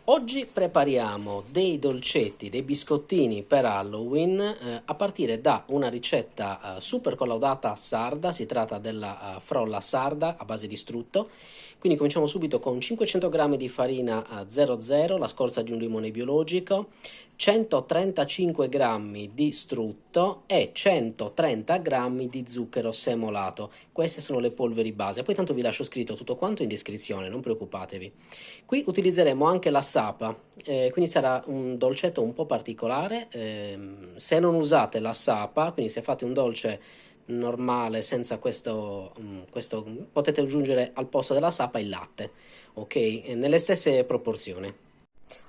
Oggi prepariamo dei dolcetti, dei biscottini per Halloween a partire da una ricetta super collaudata sarda, si tratta della frolla sarda a base di strutto. Quindi cominciamo subito con 500 g di farina 00, la scorza di un limone biologico, 135 g di strutto e 130 g di zucchero semolato. Queste sono le polveri base, poi tanto vi lascio scritto tutto quanto in descrizione, non preoccupatevi. Qui utilizzeremo anche la sapa, quindi sarà un dolcetto un po' particolare. Se non usate la sapa, quindi se fate un dolce normale senza questo potete aggiungere al posto della sapa il latte, ok? Nelle stesse proporzioni.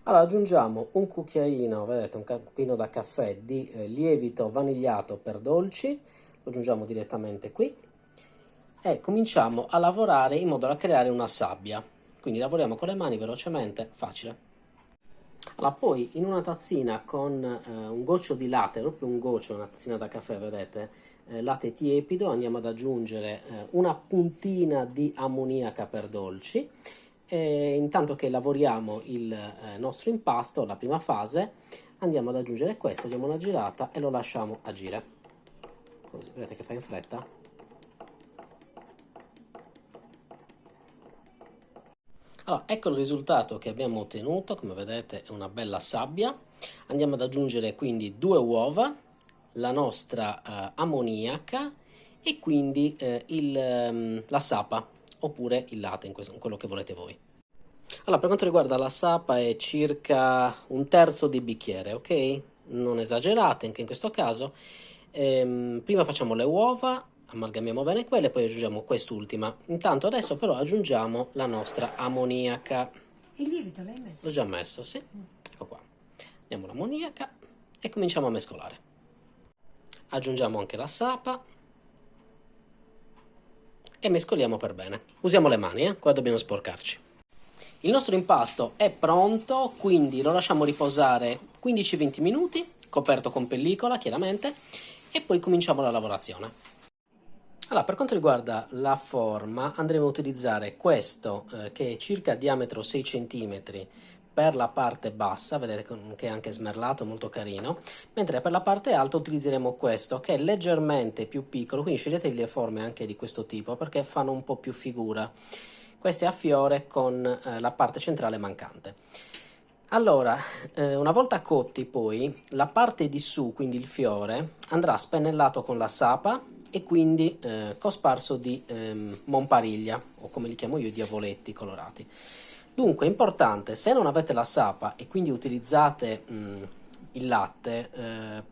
Allora aggiungiamo un cucchiaino, vedete, un cucchiaino da caffè di lievito vanigliato per dolci, lo aggiungiamo direttamente qui e cominciamo a lavorare in modo da creare una sabbia. Quindi lavoriamo con le mani velocemente, facile. Allora, poi in una tazzina con un goccio di latte, proprio un goccio, una tazzina da caffè, vedete, latte tiepido, andiamo ad aggiungere una puntina di ammoniaca per dolci. E intanto che lavoriamo il nostro impasto, la prima fase, andiamo ad aggiungere questo, diamo una girata e lo lasciamo agire. Così, vedete che fa in fretta? Allora, ecco il risultato che abbiamo ottenuto, come vedete è una bella sabbia. Andiamo ad aggiungere quindi 2 uova, la nostra ammoniaca e quindi la sapa oppure il latte, in quello che volete voi. Allora, per quanto riguarda la sapa è circa un terzo di bicchiere, ok? Non esagerate anche in questo caso. Prima facciamo le uova, amalgamiamo bene quelle, poi aggiungiamo quest'ultima. Intanto adesso però aggiungiamo la nostra ammoniaca. Il lievito l'hai messo? L'ho già messo, sì. Ecco qua. Andiamo l'ammoniaca e cominciamo a mescolare. Aggiungiamo anche la sapa e mescoliamo per bene. Usiamo le mani, qua dobbiamo sporcarci. Il nostro impasto è pronto, quindi lo lasciamo riposare 15-20 minuti, coperto con pellicola chiaramente, e poi cominciamo la lavorazione. Allora, per quanto riguarda la forma, andremo a utilizzare questo che è circa diametro 6 cm per la parte bassa, vedete che è anche smerlato, molto carino, mentre per la parte alta utilizzeremo questo che è leggermente più piccolo, quindi sceglietevi le forme anche di questo tipo perché fanno un po' più figura. Questo è a fiore con la parte centrale mancante. Allora, una volta cotti poi, la parte di su, quindi il fiore, andrà spennellato con la sapa e quindi cosparso di monpariglia, o come li chiamo io, diavoletti colorati. Dunque, è importante, se non avete la sapa e quindi utilizzate il latte,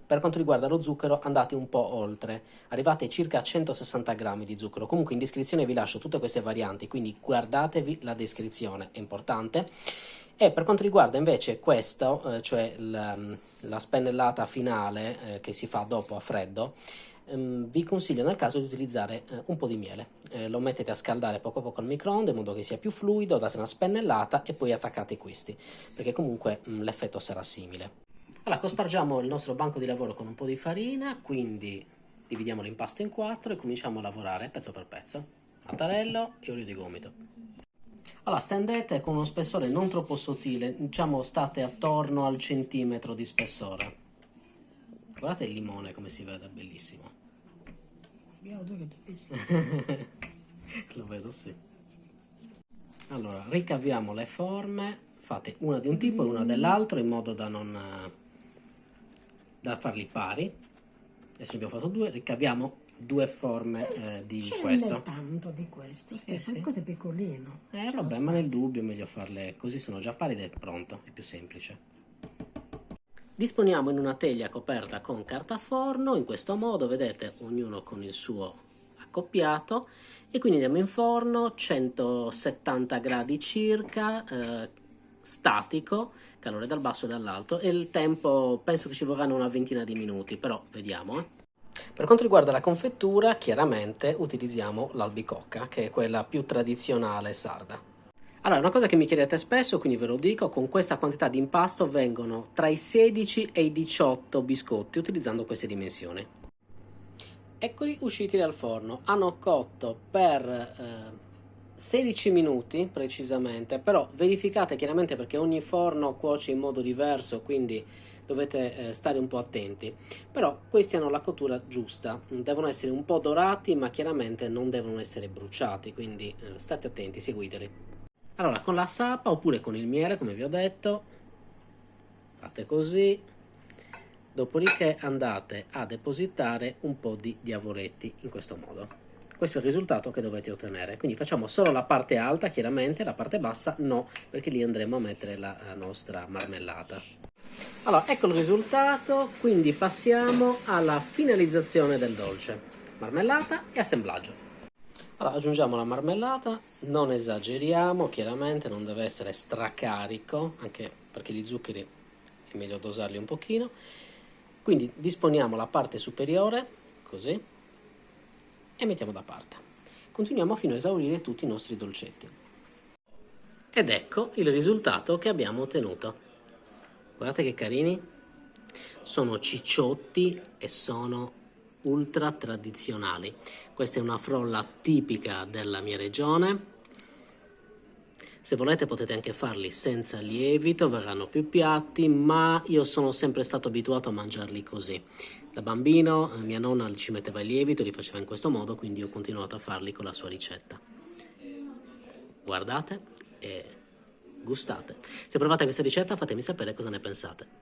per quanto riguarda lo zucchero andate un po' oltre, arrivate circa a 160 grammi di zucchero. Comunque in descrizione vi lascio tutte queste varianti, quindi guardatevi la descrizione, è importante. E per quanto riguarda invece questo, cioè la spennellata finale che si fa dopo a freddo, vi consiglio nel caso di utilizzare un po' di miele. Lo mettete a scaldare poco a poco al microonde in modo che sia più fluido, date una spennellata e poi attaccate questi, perché comunque l'effetto sarà simile. Allora, cospargiamo il nostro banco di lavoro con un po' di farina, quindi dividiamo l'impasto in 4 e cominciamo a lavorare pezzo per pezzo. Mattarello e olio di gomito. Allora, stendete con uno spessore non troppo sottile, diciamo state attorno al centimetro di spessore. Guardate il limone come si vede, è bellissimo. Abbiamo due che bellissimo. Lo vedo, sì. Allora, ricaviamo le forme, fate una di un tipo e una dell'altro in modo da non da farli pari. Adesso abbiamo fatto due, ricaviamo due forme di questo. C'è tanto di questo, Sì, sì. questo è piccolino. Vabbè, ma nel dubbio è meglio farle così, sono già pari ed è pronto, è più semplice. Disponiamo in una teglia coperta con carta forno, in questo modo, vedete, ognuno con il suo accoppiato, e quindi andiamo in forno, 170 gradi circa, statico, calore dal basso e dall'alto, e il tempo penso che ci vorranno una ventina di minuti, però vediamo. Per quanto riguarda la confettura, chiaramente utilizziamo l'albicocca, che è quella più tradizionale sarda. Allora, una cosa che mi chiedete spesso, quindi ve lo dico, con questa quantità di impasto vengono tra i 16 e i 18 biscotti utilizzando queste dimensioni. Eccoli usciti dal forno, hanno cotto per 16 minuti precisamente, però verificate chiaramente perché ogni forno cuoce in modo diverso, quindi dovete stare un po' attenti. Però questi hanno la cottura giusta, devono essere un po' dorati ma chiaramente non devono essere bruciati, quindi state attenti, seguiteli. Allora, con la sapa oppure con il miele, come vi ho detto, fate così, dopodiché andate a depositare un po' di diavoretti in questo modo. Questo è il risultato che dovete ottenere. Quindi facciamo solo la parte alta, chiaramente, la parte bassa no, perché lì andremo a mettere la nostra marmellata. Allora, ecco il risultato, quindi passiamo alla finalizzazione del dolce. Marmellata e assemblaggio. Allora, aggiungiamo la marmellata, non esageriamo, chiaramente non deve essere stracarico, anche perché gli zuccheri è meglio dosarli un pochino. Quindi disponiamo la parte superiore, così, e mettiamo da parte. Continuiamo fino a esaurire tutti i nostri dolcetti. Ed ecco il risultato che abbiamo ottenuto. Guardate che carini, sono cicciotti e sono ultra tradizionali. Questa è una frolla tipica della mia regione. Se volete potete anche farli senza lievito, verranno più piatti, ma io sono sempre stato abituato a mangiarli così. Da bambino mia nonna ci metteva il lievito, li faceva in questo modo, quindi ho continuato a farli con la sua ricetta. Guardate e gustate. Se provate questa ricetta fatemi sapere cosa ne pensate.